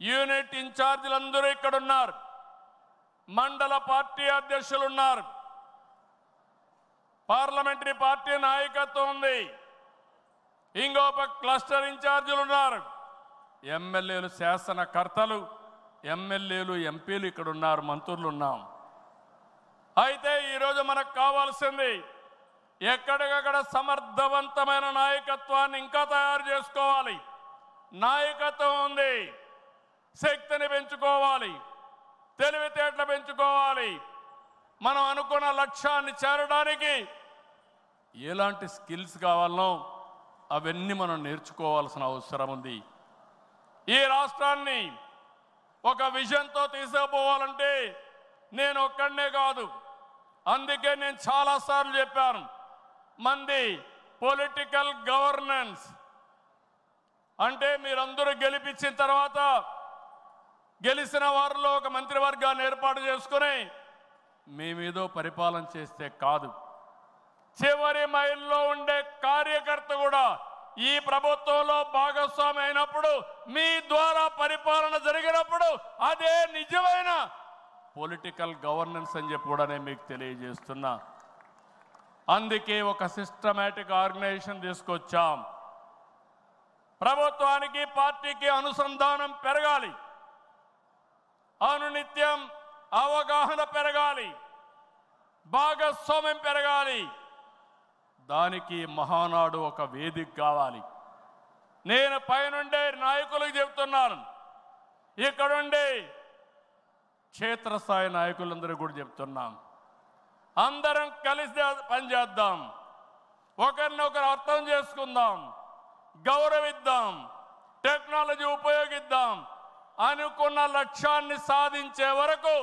యూనిట్ ఇన్ఛార్జీలందరూ ఇక్కడున్నారు, మండల పార్టీ అధ్యక్షులు ఉన్నారు, పార్లమెంటరీ పార్టీ నాయకత్వం ఉంది, ఇంకొక క్లస్టర్ ఇన్ఛార్జీలు ఉన్నారు, ఎమ్మెల్యేలు, శాసనకర్తలు, ఎమ్మెల్యేలు, ఎంపీలు ఇక్కడ ఉన్నారు, మంత్రులు ఉన్నాం. అయితే ఈరోజు మనకు కావాల్సింది ఎక్కడికక్కడ సమర్థవంతమైన నాయకత్వాన్ని ఇంకా తయారు చేసుకోవాలి. నాయకత్వం ఉంది, శక్తిని పెంచుకోవాలి, తెలివితేటలు పెంచుకోవాలి. మనం అనుకున్న లక్ష్యాన్ని చేరడానికి ఎలాంటి స్కిల్స్ కావాలనో అవన్నీ మనం నేర్చుకోవాల్సిన అవసరం ఉంది. ఈ రాష్ట్రాన్ని ఒక విజన్తో తీసుకుపోవాలంటే నేను ఒక్కడనే కాదు. అందుకే నేను చాలాసార్లు చెప్పాను, మంది పొలిటికల్ గవర్నెన్స్ అంటే మీరందరూ గెలిపించిన తర్వాత గెలిచిన వారిలో ఒక మంత్రివర్గాన్ని ఏర్పాటు చేసుకుని మేమేదో పరిపాలన చేస్తే కాదు, చివరి మైల్లో ఉండే కార్యకర్త కూడా ఈ ప్రభుత్వంలో భాగస్వామి అయినప్పుడు, మీ ద్వారా పరిపాలన జరిగినప్పుడు అదే నిజమైన పొలిటికల్ గవర్నెన్స్ అని చెప్పి కూడా నేను మీకు తెలియజేస్తున్నా. అందుకే ఒక సిస్టమేటిక్ ఆర్గనైజేషన్ తీసుకొచ్చాం. ప్రభుత్వానికి పార్టీకి అనుసంధానం పెరగాలి, అనునిత్యం అవగాహన పెరగాలి, భాగస్వామ్యం పెరగాలి. దానికి మహానాడు ఒక వేదిక కావాలి. నేను పైనుండే నాయకులకు చెప్తున్నాను, ఇక్కడుండే క్షేత్రస్థాయి నాయకులందరూ కూడా చెప్తున్నాం, అందరం కలిసి పనిచేద్దాం, ఒకరినొకరు అర్థం చేసుకుందాం, గౌరవిద్దాం, టెక్నాలజీ ఉపయోగిద్దాం. అనుకున్న లక్ష్యాన్ని సాధించే వరకు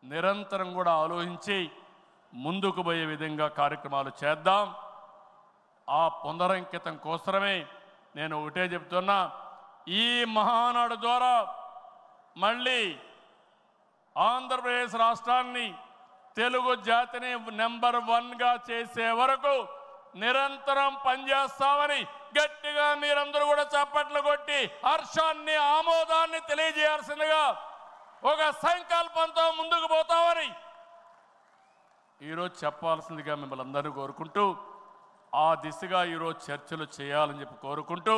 నిరంతరం కూడా ఆలోచించి ముందుకు పోయే విధంగా కార్యక్రమాలు చేద్దాం. ఆ పునరంకితం కోసమే నేను ఒకటే చెప్తున్నా, ఈ మహానాడు ద్వారా మళ్ళీ ఆంధ్రప్రదేశ్ రాష్ట్రాన్ని, తెలుగు జాతిని నెంబర్ 1గా చేసే వరకు నిరంతరం పనిచేస్తామని గట్టిగా మీరందరూ కూడా చప్పట్లు కొట్టి హర్షాన్ని, ఆమోదాన్ని తెలియజేయాల్సిందిగా ఒక సంకల్పంతో ముందుకు పోతామని ఈరోజు చెప్పాల్సిందిగా మిమ్మల్ని అందరినీ కోరుకుంటూ, ఆ దిశగా ఈరోజు చర్చలు చేయాలని చెప్పి కోరుకుంటూ,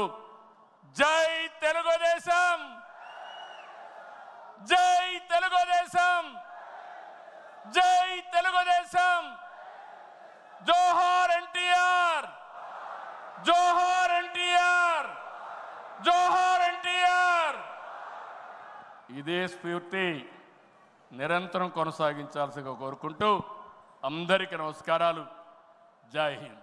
జై తెలుగుదేశం, జై తెలుగుదేశం, జై తెలుగుదేశం, జోహార్ ఎన్టీఆర్, జోహార్ ఎన్టీఆర్, జోహార్ ఎన్టీఆర్. ఇదే స్ఫూర్తి నిరంతరం కొనసాగించాల్సిగా కోరుకుంటూ అందరికీ నమస్కారాలు. జై హింద్.